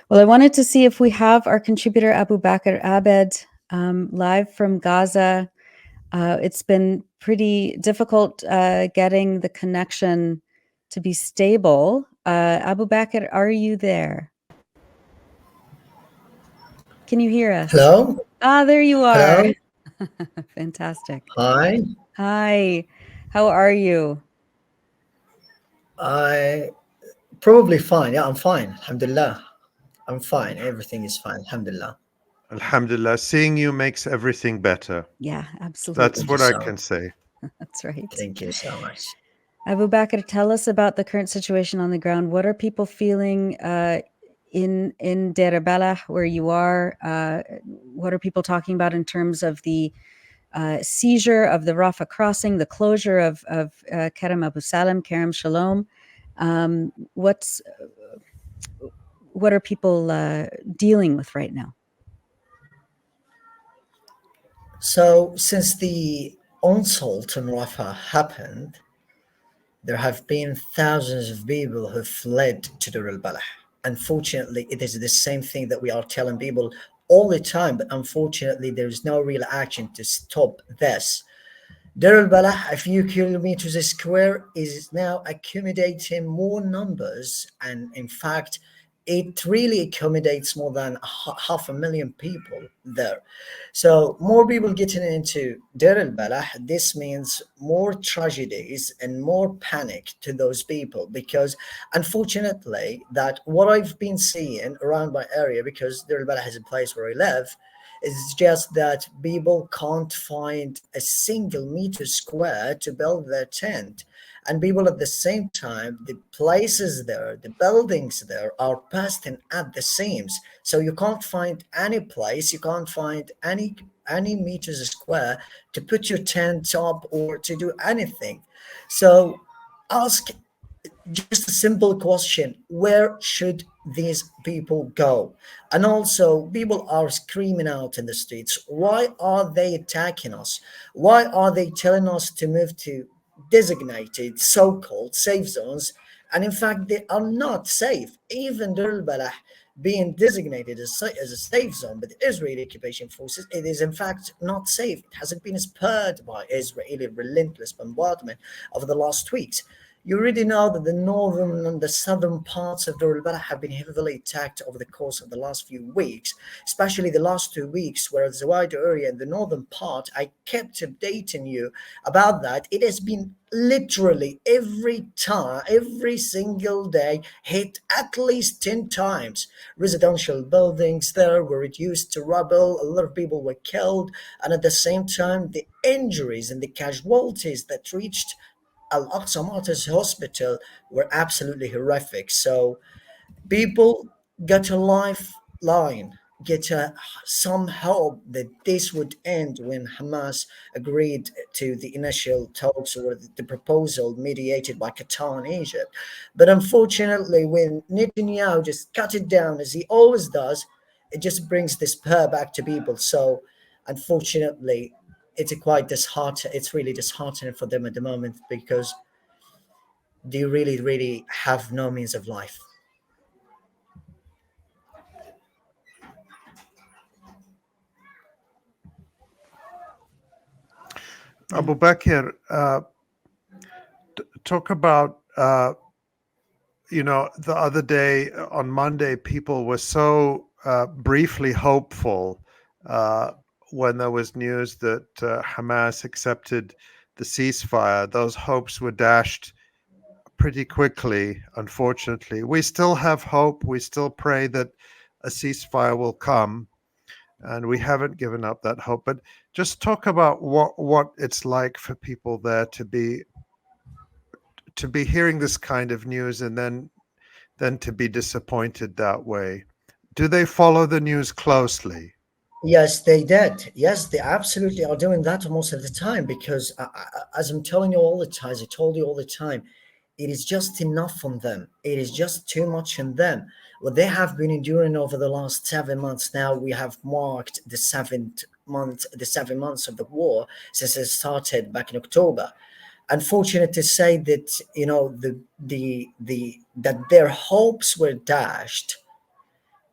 Well, I wanted to see if we have our contributor Abubaker Abed live from Gaza. It's been pretty difficult getting the connection to be stable. Abubaker, are you there? Can you hear us? Hello? There you are. Hello? Fantastic. Hi. Hi. How are you? I probably fine. Yeah, I'm fine. Alhamdulillah. I'm fine. Everything is fine. Alhamdulillah. Alhamdulillah, seeing you makes everything better. Yeah, absolutely. That's Thank what you I so can much. say. That's right. Thank you so much. Abubaker, tell us about the current situation on the ground. What are people feeling in Deir el-Balah, where you are? What are people talking about in terms of the seizure of the Rafah crossing, the closure of Kerem Abu Salam, Kerem Shalom? What are people dealing with right now? So, since the onslaught on Rafah happened, there have been thousands of people who fled to Deir al-Balah. Unfortunately, it is the same thing that we are telling people all the time, but unfortunately, there is no real action to stop this. Deir al-Balah, a few kilometers square, is now accommodating more numbers, and in fact, it really accommodates more than 500,000 people there. So more people getting into Deir al-Balah, this means more tragedies and more panic to those people, because unfortunately that what I've been seeing around my area, because Deir al-Balah is a place where I live, it's just that people can't find a single meter square to build their tent. And people at the same time, the places there, the buildings there are bursting at the seams. So you can't find any place, you can't find any meters square to put your tent up or to do anything. So ask just a simple question: where should these people go? And also, people are screaming out in the streets, why are they attacking us? Why are they telling us to move to designated so-called safe zones? And in fact, they are not safe. Even Deir al-Balah being designated as a safe zone by the Israeli occupation forces, it is in fact not safe. It hasn't been spared by Israeli relentless bombardment over the last weeks. You already know that the northern and the southern parts of Deir al-Balah have been heavily attacked over the course of the last few weeks, especially the last 2 weeks, whereas the wider area in the northern part, I kept updating you about that. It has been literally every time, every single day, hit at least 10 times. Residential buildings there were reduced to rubble, a lot of people were killed, and at the same time, the injuries and the casualties that reached Al-Aqsa Martyrs Hospital were absolutely horrific. So people got a lifeline, some hope that this would end when Hamas agreed to the initial talks or the proposal mediated by Qatar and Egypt. But unfortunately, when Netanyahu just cut it down, as he always does, it just brings despair back to people. So unfortunately, it's really disheartening for them at the moment, because they really have no means of life. Abu Bakr, talk about, the other day on Monday, people were so briefly hopeful when there was news that Hamas accepted the ceasefire. Those hopes were dashed pretty quickly, unfortunately. We still have hope. We still pray that a ceasefire will come, and we haven't given up that hope. But just talk about what it's like for people there to be hearing this kind of news, and then to be disappointed that way. Do they follow the news closely? Yes, they did. Yes, they absolutely are doing that most of the time, because as I'm telling you all the time, as I told you all the time, it is just enough on them. It is just too much on them. What they have been enduring over the last 7 months now, we have marked the 7 months of the war since it started back in October. Unfortunate to say that that their hopes were dashed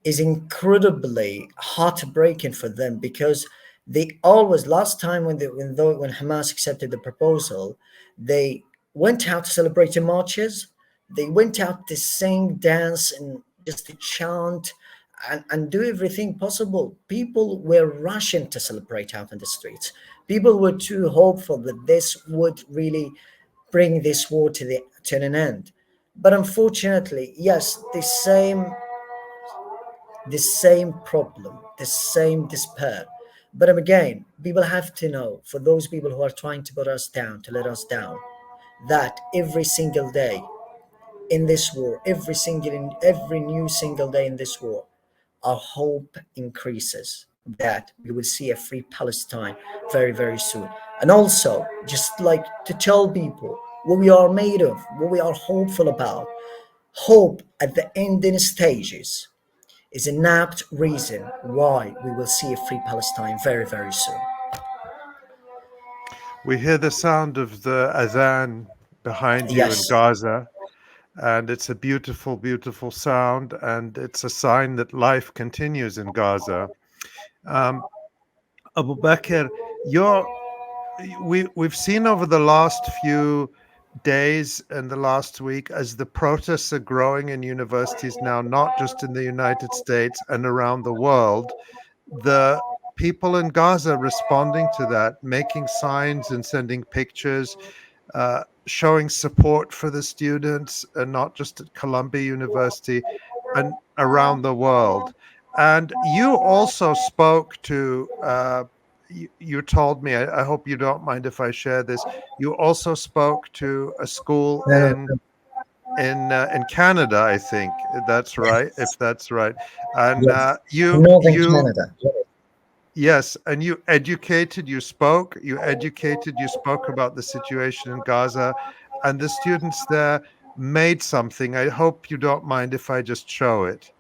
is incredibly heartbreaking for them, because they always, last time when when Hamas accepted the proposal, they went out to celebrate in marches, they went out to sing, dance, and just to chant and do everything possible. People were rushing to celebrate out in the streets. People were too hopeful that this would really bring this war to an end. But unfortunately, yes, the same problem, the same despair. But again, people have to know, for those people who are trying to put us down, to let us down, that every single day in this war, every new single day in this war, our hope increases that we will see a free Palestine very, very soon. And also, just like to tell people what we are made of, what we are hopeful about. Hope at the ending stages is an apt reason why we will see a free Palestine very, very soon. We hear the sound of the adhan behind you in Yes. Gaza, and it's a beautiful, beautiful sound, and it's a sign that life continues in Gaza. Abubaker, we've seen over the last few days and the last week, as the protests are growing in universities now, not just in the United States and around the world, the people in Gaza responding to that, making signs and sending pictures, showing support for the students, and not just at Columbia University and around the world. And you also spoke to, you told me, I hope you don't mind if I share this, you also spoke to a school No, in Canada, I think that's right, if that's right. And yes. Northern you Canada. yes, and you educated, you spoke about the situation in Gaza, and the students there made something. I hope you don't mind if I just show it.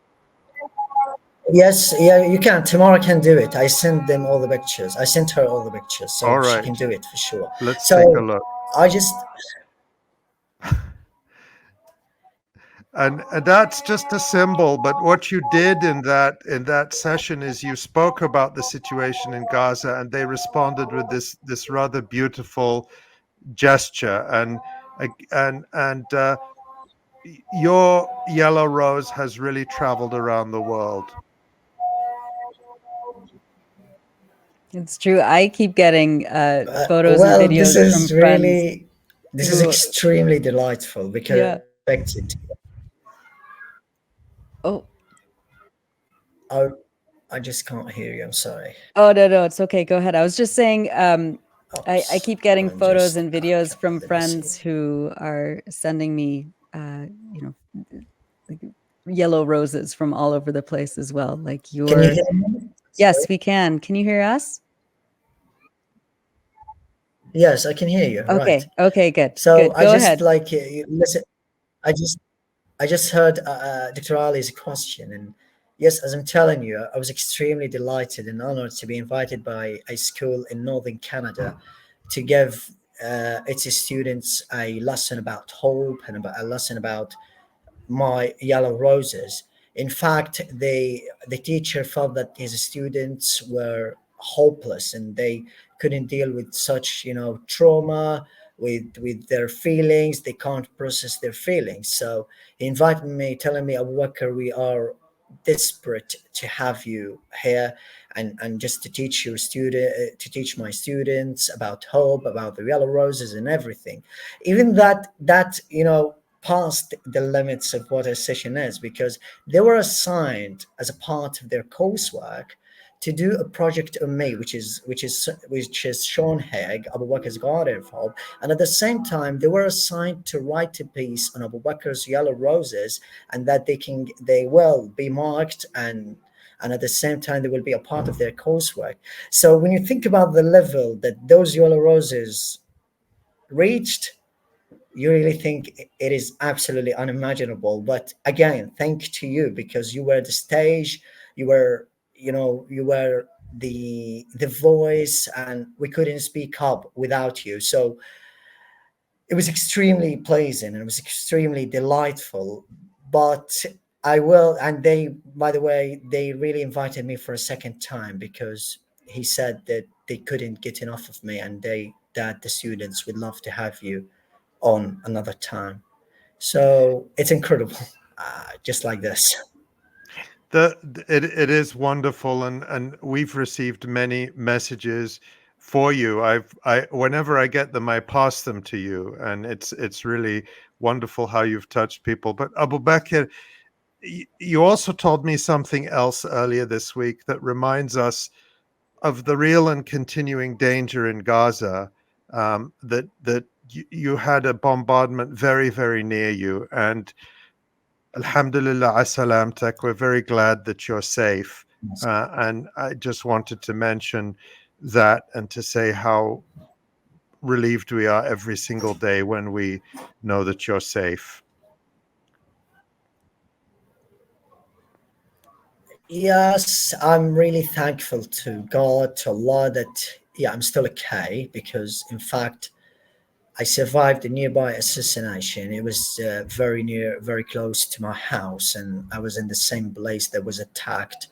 Yes, yeah, you can. Tomorrow I can do it. I sent them all the pictures. I sent her all the pictures, All so she right, can do it for sure. let's take a So look. I just, And that's just a symbol, but what you did in that session is you spoke about the situation in Gaza, and they responded with this rather beautiful gesture. And your yellow rose has really traveled around the world. It's true. I keep getting photos and well, this videos from is friends really, this is who, extremely delightful because yeah. expected. Oh, I, I just can't hear you. I'm sorry. oh no, no, it's okay. Go ahead. I was just saying, I Oops. keep getting I'm photos just, and okay, videos from let me see. friends who are sending me, you know, like yellow roses from all over the place as well. Like Can you your, hear me? yes, Sorry. we can. Can you hear us? Yes, I can hear you. Right. Okay. Okay. Good. So Good. I Go just ahead. like listen. I just I just heard Dr. Ali's question, and yes, as I'm telling you, I was extremely delighted and honored to be invited by a school in northern Canada to give its students a lesson about hope and about a lesson about my yellow roses. In fact, the teacher felt that his students were hopeless and they couldn't deal with such, trauma, with their feelings. They can't process their feelings. So he invited me, telling me, Abu Bakr, we are desperate to have you here, and just to teach your student to teach my students about hope, about the yellow roses and everything. Even that past the limits of what a session is, because they were assigned as a part of their coursework to do a project on me, which is Sean Haig, Abu Bakr's 𝐤𝐿 and at the same time they were assigned to write a piece on Abu Bakr's yellow roses, and that they will be marked, and at the same time they will be a part of their coursework. So when you think about the level that those yellow roses reached, you really think it is absolutely unimaginable. But again, thank to you, because you were the stage, you were the voice, and we couldn't speak up without you. So it was extremely pleasant and it was extremely delightful. But I will. And they, by the way, they really invited me for a second time because he said that they couldn't get enough of me, and that the students would love to have you on another time. So it's incredible, just like this. It is wonderful, and we've received many messages for you. I whenever I get them, I pass them to you, and it's really wonderful how you've touched people. But Abu Bakr, you also told me something else earlier this week that reminds us of the real and continuing danger in Gaza. That you had a bombardment very, very near you, and Alhamdulillah, 𝐓𝐴𝐚𝐿 We're very glad that you're safe. And I just wanted to mention that and to say how relieved we are every single day when we know that you're safe. Yes, I'm really thankful to God, to Allah, that yeah, I'm still okay, because in fact I survived a nearby assassination. It was very near, very close to my house, and I was in the same place that was attacked.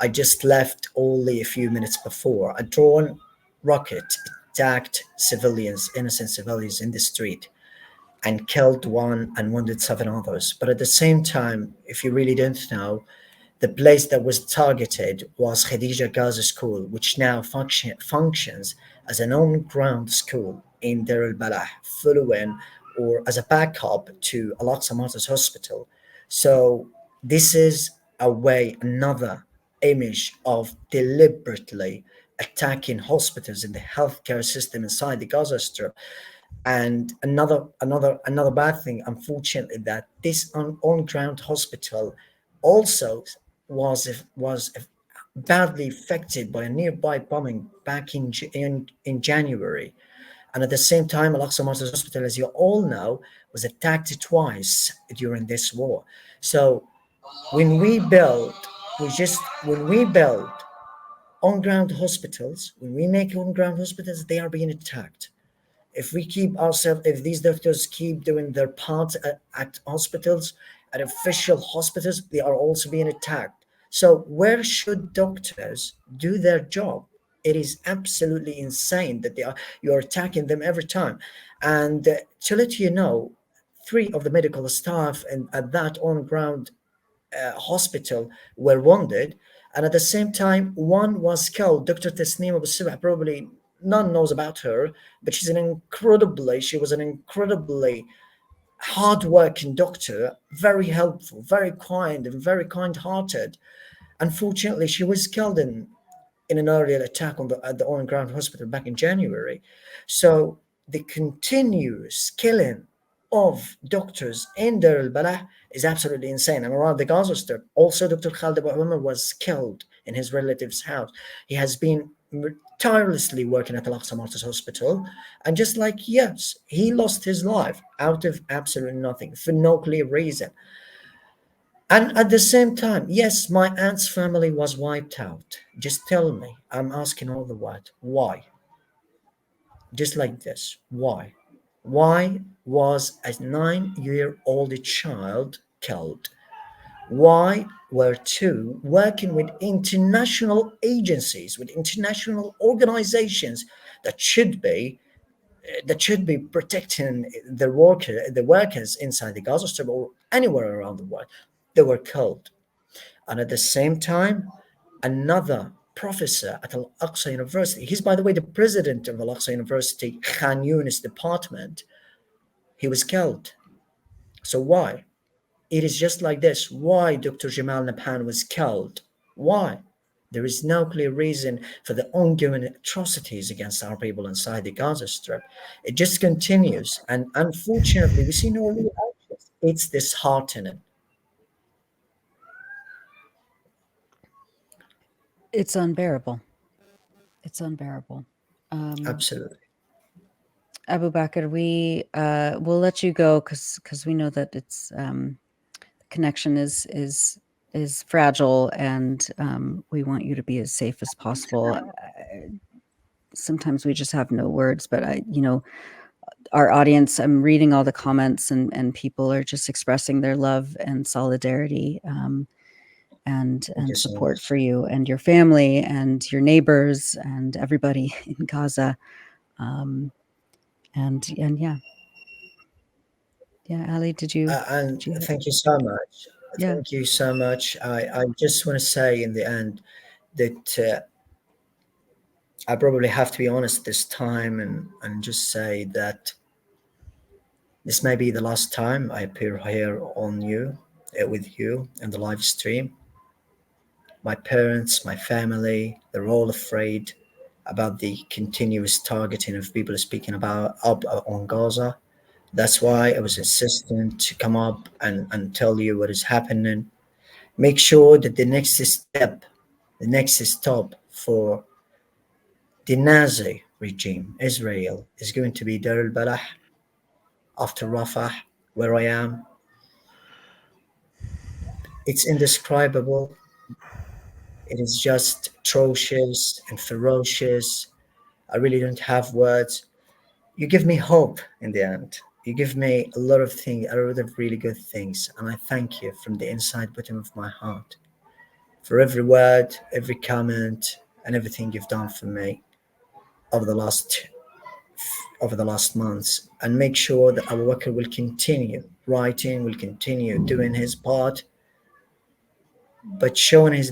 I just left only a few minutes before. A drone rocket attacked civilians, innocent civilians in the street, and killed one and wounded seven others. But at the same time, if you really don't know, the place that was targeted was Khadija Gaza School, which now functions as an on-ground school in Deir al-Balah, following or as a backup to Al-Aqsa Martyrs Hospital. So this is a way, another image of deliberately attacking hospitals in the healthcare system inside the Gaza Strip. And another bad thing, unfortunately, that this on-ground hospital also was badly affected by a nearby bombing back in January. And at the same time, Al-Aqsa Martyrs Hospital, as you all know, was attacked twice during this war. So when we build, when we build on-ground hospitals, when we make on-ground hospitals, they are being attacked. If we keep ourselves, if these doctors keep doing their part at hospitals, at official hospitals, they are also being attacked. So where should doctors do their job? It is absolutely insane that you're attacking them every time. And to let you know, three of the medical staff at that on-ground hospital were wounded, and at the same time, one was killed. Dr. Tasneem Abu Sabah, probably none knows about her, but she was an incredibly hard-working doctor, very helpful, very kind, and very kind-hearted. Unfortunately, she was killed in an earlier attack at the on-ground hospital back in January. So the continuous killing of doctors in Deir al-Balah is absolutely insane. And around the Gaza Strip, also Dr. Khalid Abu Umar was killed in his relative's house. He has been tirelessly working at Al-Aqsa Martyrs Hospital, and just like, yes, he lost his life out of absolutely nothing, for no clear reason. And at the same time, yes, my aunt's family was wiped out. Just tell me, I'm asking all the while, why? Just like this, why? Why was a 9-year-old child killed? Why were two working with international agencies, with international organizations that should be protecting the workers inside the Gaza Strip or anywhere around the world? They were killed. And at the same time, another professor at Al-Aqsa University, he's, by the way, the president of Al-Aqsa University Khan Yunis department, he was killed. So why? It is just like this. Why Dr. Jamal Nabhan was killed? Why? There is no clear reason for the ongoing atrocities against our people inside the Gaza Strip. It just continues. And unfortunately, we see no real actions. It's disheartening. It's unbearable. It's unbearable. Absolutely. Abu Bakr, we will let you go because we know that it's the connection is fragile, and we want you to be as safe as possible. Sometimes we just have no words, but our audience, I'm reading all the comments, and people are just expressing their love and solidarity, Thank you and so support much. for you and your family and your neighbors and everybody in Gaza. And yeah, Ali, And did you? thank you so much. Yeah, Thank you so much. I just want to say in the end that I probably have to be honest this time and just say that this may be the last time I appear here on you with you in the live stream. My parents, my family, they're all afraid about the continuous targeting of people speaking about up on Gaza. That's why I was insistent to come up and tell you what is happening. Make sure that the next stop for the Nazi regime, Israel, is going to be Dar al-Balah after Rafah, where I am. It's indescribable. It is just atrocious and ferocious. I really don't have words. You give me hope in the end. You give me a lot of things, a lot of really good things, and I thank you from the inside bottom of my heart for every word, every comment, and everything you've done for me over the last months. And make sure that Abubaker will continue writing, will continue doing his part, but showing his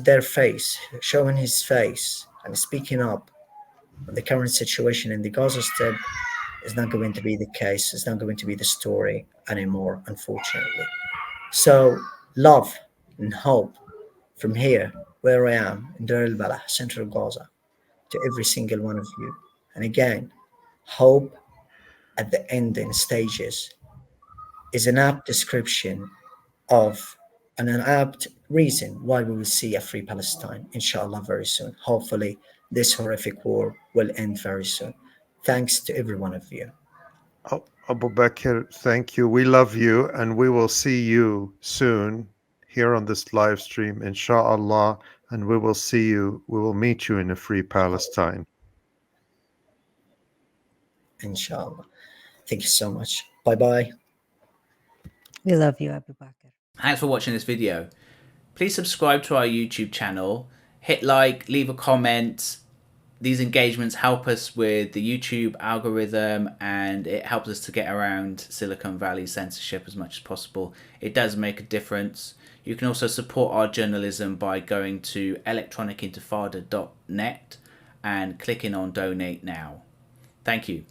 face, and speaking up on the current situation in the Gaza Strip is not going to be the case. It's not going to be the story anymore, unfortunately. So, love and hope from here, where I am in Dar al Balah, central Gaza, to every single one of you. And again, hope at the ending stages is an apt description of and an apt reason why we will see a free Palestine, inshallah, very soon. Hopefully, this horrific war will end very soon. Thanks to every one of you. Abubaker, thank you. We love you, and we will see you soon here on this live stream, inshallah, and we will meet you in a free Palestine. Inshallah. Thank you so much. Bye bye. we love you, Abubaker. Thanks for watching this video. Please subscribe to our YouTube channel, hit like, leave a comment. These engagements help us with the YouTube algorithm, and it helps us to get around Silicon Valley censorship as much as possible. It does make a difference. You can also support our journalism by going to electronicintifada.net and clicking on donate now. Thank you.